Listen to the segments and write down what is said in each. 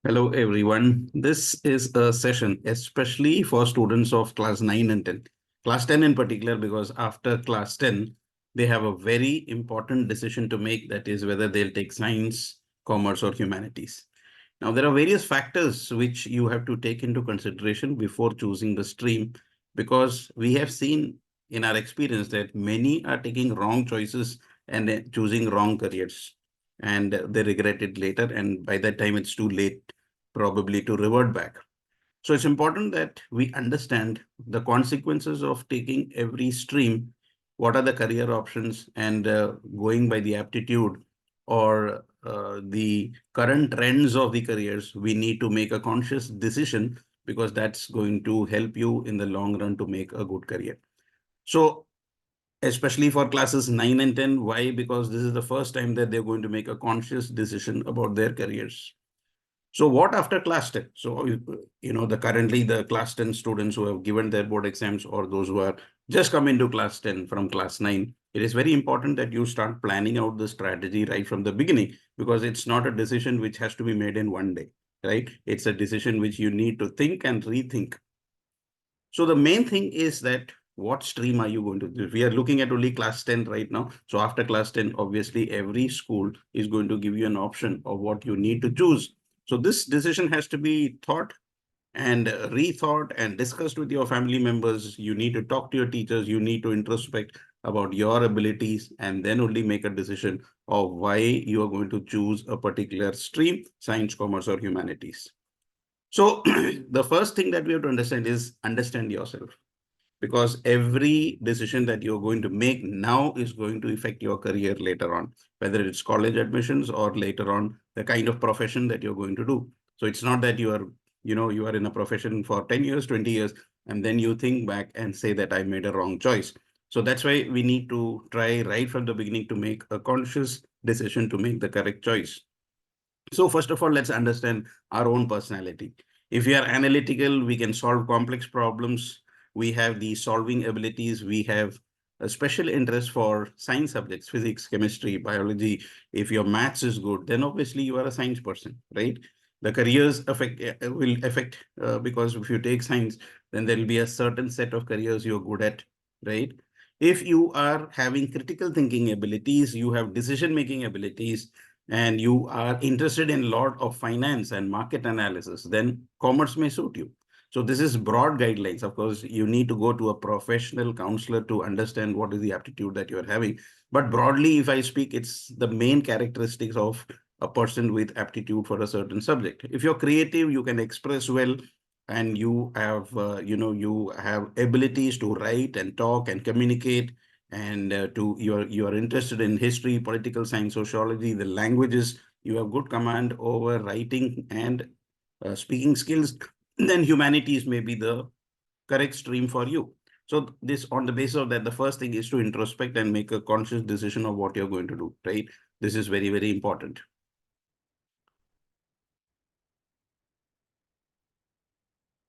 Hello, everyone. This is a session especially for students of class 9 and 10. Class 10 in particular, because after class 10, they have a very important decision to make. That is whether they'll take science, commerce, or humanities. Now, there are various factors which you have to take into consideration before choosing the stream, because we have seen in our experience that many are taking wrong choices and choosing wrong careers, and they regret it later. And by that time, it's too late probably to revert back. So it's important that we understand the consequences of taking every stream, what are the career options, and going by the aptitude or the current trends of the careers, we need to make a conscious decision, because that's going to help you in the long run to make a good career. So especially for classes 9 and 10, why? Because this is the first time that they're going to make a conscious decision about their careers. So what after class 10? So, the currently the class 10 students who have given their board exams, or those who are just come into class 10 from class 9, it is very important that you start planning out the strategy right from the beginning, because it's not a decision which has to be made in one day, right? It's a decision which you need to think and rethink. So the main thing is that what stream are you going to do? We are looking at only class 10 right now. So after class 10, obviously every school is going to give you an option of what you need to choose. So this decision has to be thought and rethought and discussed with your family members. You need to talk to your teachers. You need to introspect about your abilities, and then only make a decision of why you are going to choose a particular stream, science, commerce, or humanities. So the first thing that we have to understand is understand yourself, because every decision that you're going to make now is going to affect your career later on, whether it's college admissions or later on the kind of profession that you're going to do. So it's not that you are in a profession for 10 years, 20 years, and then you think back and say that I made a wrong choice. So that's why we need to try right from the beginning to make a conscious decision to make the correct choice. So first of all, let's understand our own personality. If we are analytical, we can solve complex problems. We have the solving abilities. We have a special interest for science subjects, physics, chemistry, biology. If your maths is good, then obviously you are a science person, right? The careers will affect, because if you take science, then there will be a certain set of careers you're good at, right? If you are having critical thinking abilities, you have decision making abilities, and you are interested in a lot of finance and market analysis, then commerce may suit you. So this is broad guidelines. Of course, you need to go to a professional counselor to understand what is the aptitude that you're having. But broadly, if I speak, it's the main characteristics of a person with aptitude for a certain subject. If you're creative, you can express well, and you have, you have abilities to write and talk and communicate, and you are interested in history, political science, sociology, the languages, you have good command over writing and speaking skills, then humanities may be the correct stream for you. So this, on the basis of that, the first thing is to introspect and make a conscious decision of what you're going to do, right? This is very, very important.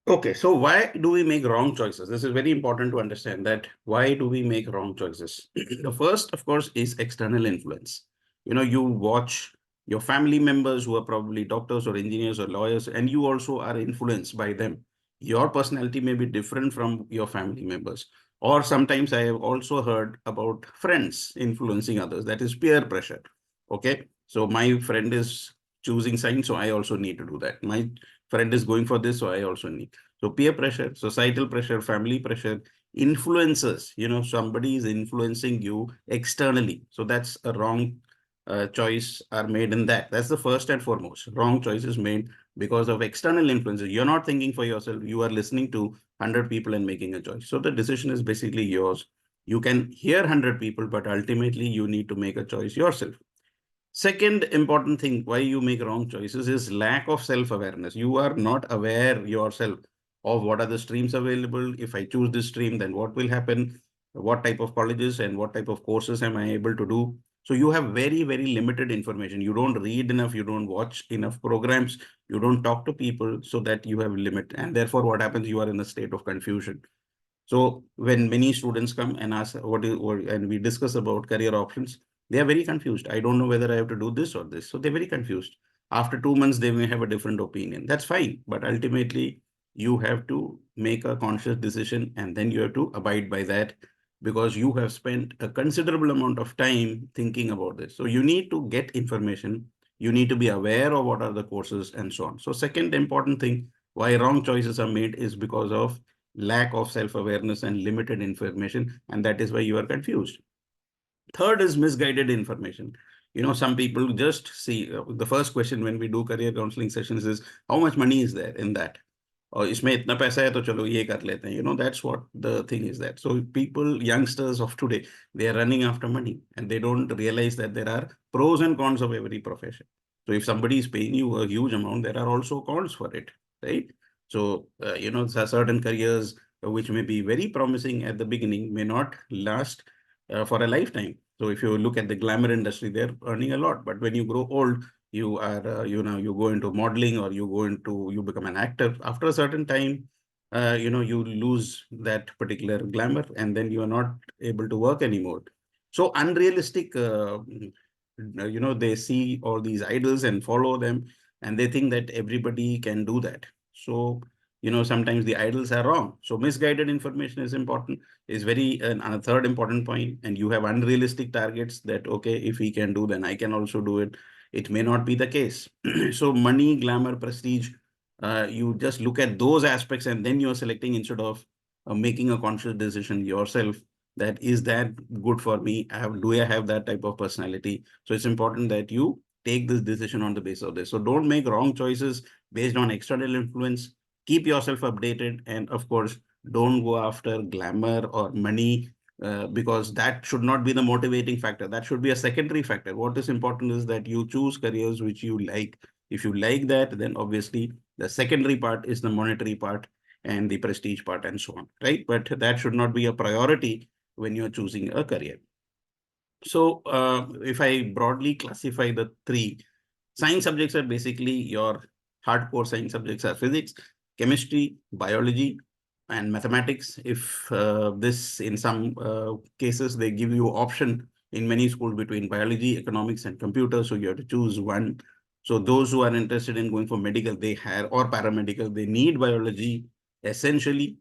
Okay, so why do we make wrong choices? This is very important to understand, that why do we make wrong choices? The first, of course, is external influence. You watch your family members who are probably doctors or engineers or lawyers, and you also are influenced by them. Your personality may be different from your family members. Or sometimes I have also heard about friends influencing others. That is peer pressure. Okay, so my friend is choosing science, so I also need to do that. My friend is going for this, so I also need. So peer pressure, societal pressure, family pressure, influences, somebody is influencing you externally. So that's a wrong choice are made in that. That's the first and foremost. Wrong choice is made because of external influences. You're not thinking for yourself. You are listening to 100 people and making a choice. So the decision is basically yours. You can hear 100 people, but ultimately you need to make a choice yourself. Second important thing why you make wrong choices is lack of self-awareness. You are not aware yourself of what are the streams available. If I choose this stream, then what will happen? What type of colleges and what type of courses am I able to do? So you have very, very limited information. You don't read enough. You don't watch enough programs. You don't talk to people, so that you have limit. And therefore, what happens? You are in a state of confusion. So when many students come and ask and we discuss about career options, they are very confused. I don't know whether I have to do this or this. So they're very confused. After 2 months, they may have a different opinion. That's fine. But ultimately, you have to make a conscious decision and then you have to abide by that because you have spent a considerable amount of time thinking about this. So you need to get information. You need to be aware of what are the courses and so on. So second important thing why wrong choices are made is because of lack of self-awareness and limited information. And that is why you are confused. Third is misguided information. Some people just see the first question when we do career counseling sessions is how much money is there in that? और इसमें इतना पैसा है तो चलो ये कर लेते हैं. That's what the thing is that. So people, youngsters of today, they are running after money and they don't realize that there are pros and cons of every profession. So if somebody is paying you a huge amount, there are also cons for it, right? So, certain careers which may be very promising at the beginning may not last for a lifetime. So if you look at the glamour industry, they're earning a lot. But when you grow old, you are, you go into modeling or you become an actor. After a certain time, you lose that particular glamour and then you are not able to work anymore. So unrealistic, they see all these idols and follow them and they think that everybody can do that. So, sometimes the idols are wrong. So misguided information is important, is very a third important point. And you have unrealistic targets that, okay, if he can do, then I can also do it. It may not be the case. So money, glamour, prestige, you just look at those aspects and then you're selecting instead of making a conscious decision yourself that is that good for me? Do I have that type of personality? So it's important that you take this decision on the basis of this. So don't make wrong choices based on external influence. Keep yourself updated. And of course, don't go after glamour or money because that should not be the motivating factor. That should be a secondary factor. What is important is that you choose careers which you like. If you like that, then obviously the secondary part is the monetary part and the prestige part and so on, right? But that should not be a priority when you're choosing a career. So if I broadly classify the three, science subjects are basically your hardcore science subjects are physics, chemistry, biology, and mathematics. If this, in some cases, they give you option in many schools between biology, economics, and computer. So you have to choose one. So those who are interested in going for medical, they have, or paramedical, they need biology essentially.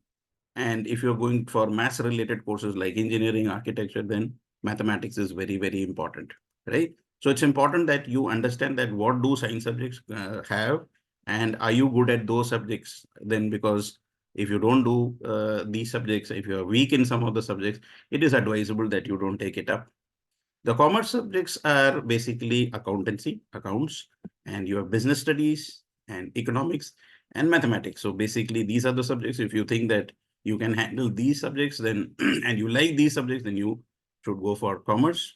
And if you're going for maths related courses like engineering, architecture, then mathematics is very, very important, right? So it's important that you understand that what do science subjects have and are you good at those subjects then, because if you don't do these subjects, if you're weak in some of the subjects, it is advisable that you don't take it up. The commerce subjects are basically accountancy, accounts, and you have business studies and economics and mathematics. So basically, these are the subjects. If you think that you can handle these subjects, then and you like these subjects, then you should go for commerce.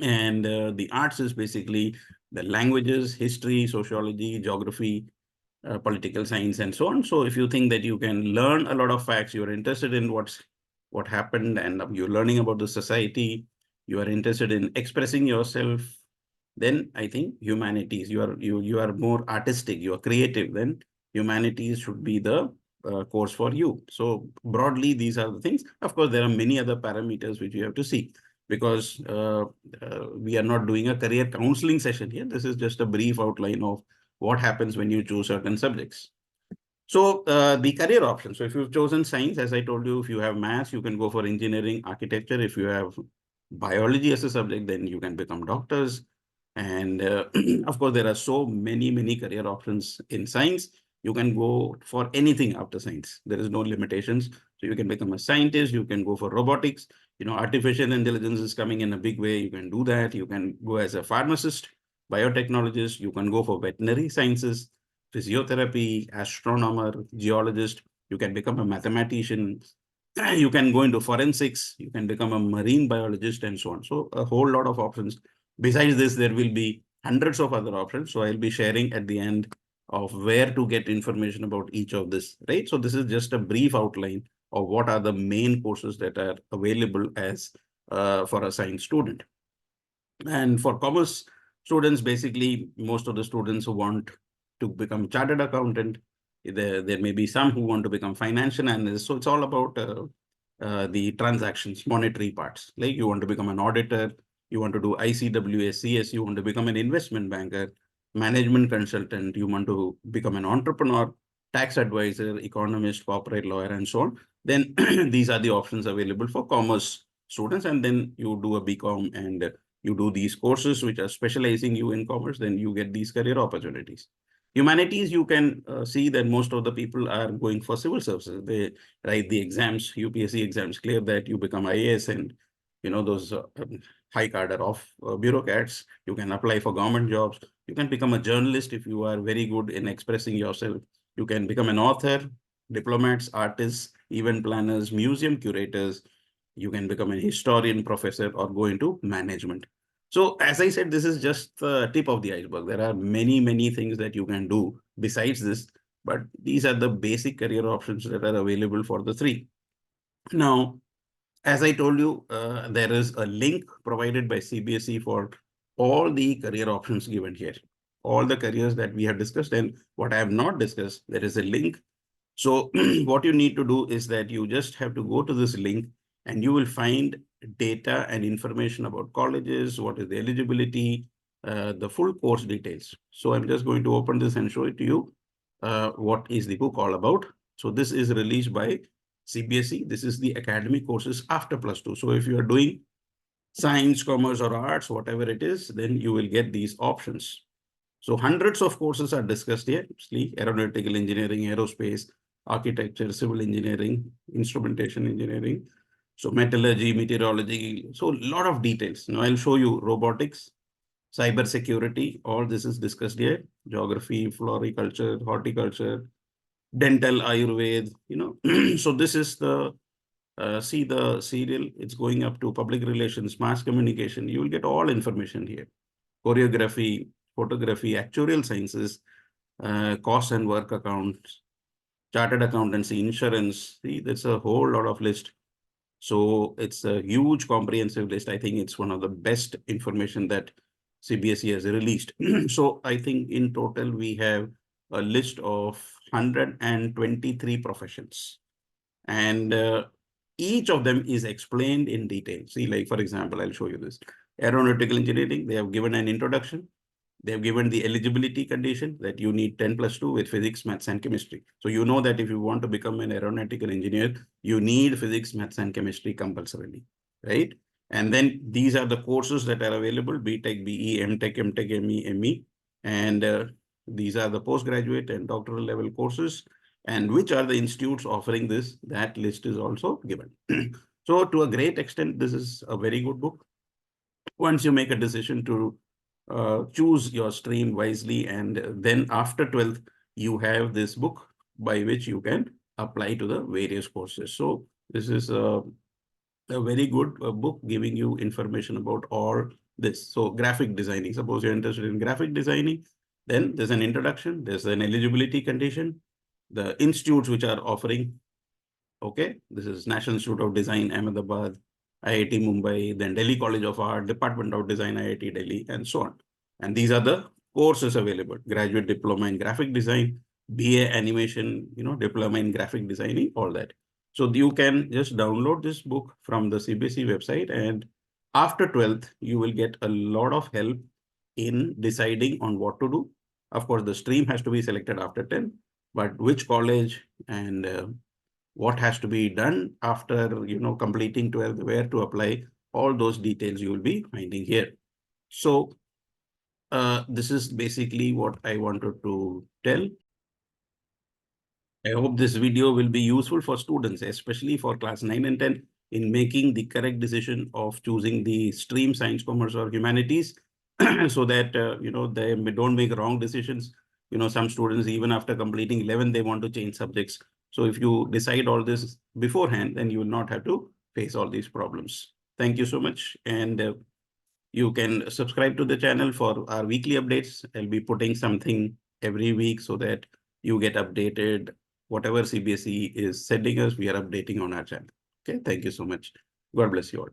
And the arts is basically the languages, history, sociology, geography, political science, and so on. So if you think that you can learn a lot of facts, you're interested in what happened, and you're learning about the society, you are interested in expressing yourself, then I think humanities, you are more artistic, you are creative, then humanities should be the course for you. So broadly, these are the things. Of course, there are many other parameters which you have to see because we are not doing a career counseling session here. This is just a brief outline of what happens when you choose certain subjects. So the career options. So if you've chosen science, as I told you, if you have maths, you can go for engineering, architecture. If you have biology as a subject, then you can become doctors. And of course, there are so many career options in science. You can go for anything after science. There is no limitations. So you can become a scientist. You can go for robotics. Artificial intelligence is coming in a big way. You can do that. You can go as a pharmacist, biotechnologist. You can go for veterinary sciences, physiotherapy, astronomer, geologist. You can become a mathematician. You can go into forensics. You can become a marine biologist and so on. So a whole lot of options. Besides this, there will be hundreds of other options. So I'll be sharing at the end of where to get information about each of this, right? So this is just a brief outline of what are the main courses that are available as for a science student. And for commerce students, basically, most of the students who want to become chartered accountant, there may be some who want to become financial analyst. So it's all about the transactions, monetary parts. Like you want to become an auditor, you want to do ICWS, CS, you want to become an investment banker. management consultant, you want to become an entrepreneur, tax advisor, economist, corporate lawyer, and so on, then these are the options available for commerce students. And then you do a BCom and you do these courses which are specializing you in commerce, then you get these career opportunities. Humanities, you can see that most of the people are going for civil services. They write the exams, UPSC exams, clear that, you become IAS, and those high cadre of bureaucrats. You can apply for government jobs. You can become a journalist if you are very good in expressing yourself. You can become an author, diplomats, artists, event planners, museum curators. You can become a historian, professor, or go into management. So as I said, this is just the tip of the iceberg. There are many, many things that you can do besides this, but these are the basic career options that are available for the three. Now, as I told you, there is a link provided by CBSE for all the career options given here. All the careers that we have discussed and what I have not discussed, there is a link. So what you need to do is that you just have to go to this link and you will find data and information about colleges, what is the eligibility, the full course details. So I'm just going to open this and show it to you. What is the book all about? So this is released by CBSE. This is the academic courses after +2. So if you are doing science, commerce, or arts, whatever it is, then you will get these options. So hundreds of courses are discussed here: aeronautical engineering, aerospace, architecture, civil engineering, instrumentation engineering, so metallurgy, meteorology. So a lot of details. Now I'll show you robotics, cyber security. All this is discussed here: geography, floriculture, horticulture, dental, Ayurveda. So this is the see the serial. It's going up to public relations, mass communication. You will get all information here: choreography, photography, actuarial sciences, cost and work accounts, chartered accountancy, insurance. See, there's a whole lot of list. So it's a huge comprehensive list. I think it's one of the best information that CBSE has released. So I think in total, we have a list of 123 professions. And each of them is explained in detail. See, like, for example, I'll show you this. Aeronautical engineering, they have given an introduction. They have given the eligibility condition that you need 10+2 with physics, maths, and chemistry. So you know that if you want to become an aeronautical engineer, you need physics, maths, and chemistry compulsorily, right? And then these are the courses that are available: BTech, BE, MTech, MTech, ME. And these are the postgraduate and doctoral level courses. And which are the institutes offering this? That list is also given. So to a great extent, this is a very good book. Once you make a decision to choose your stream wisely, and then after 12th, you have this book by which you can apply to the various courses. So this is a very good book giving you information about all this. So graphic designing, suppose you're interested in graphic designing, then there's an introduction, there's an eligibility condition, the institutes which are offering. Okay, this is National Institute of Design, Ahmedabad, IIT Mumbai, then Delhi College of Art, Department of Design, IIT Delhi, and so on. And these are the courses available: graduate diploma in graphic design, BA animation, diploma in graphic designing, all that. So you can just download this book from the CBSE website, and after 12th, you will get a lot of help in deciding on what to do. Of course, the stream has to be selected after 10, but which college and what has to be done after completing 12th, where to apply, all those details you will be finding here. So this is basically what I wanted to tell. I hope this video will be useful for students, especially for class 9 and 10, in making the correct decision of choosing the stream science, commerce, or humanities, so that they don't make wrong decisions. Some students, even after completing 11, they want to change subjects. So if you decide all this beforehand, then you will not have to face all these problems. Thank you so much. And you can subscribe to the channel for our weekly updates. I'll be putting something every week so that you get updated. Whatever CBSE is sending us, we are updating on our channel. Okay, thank you so much. God bless you all.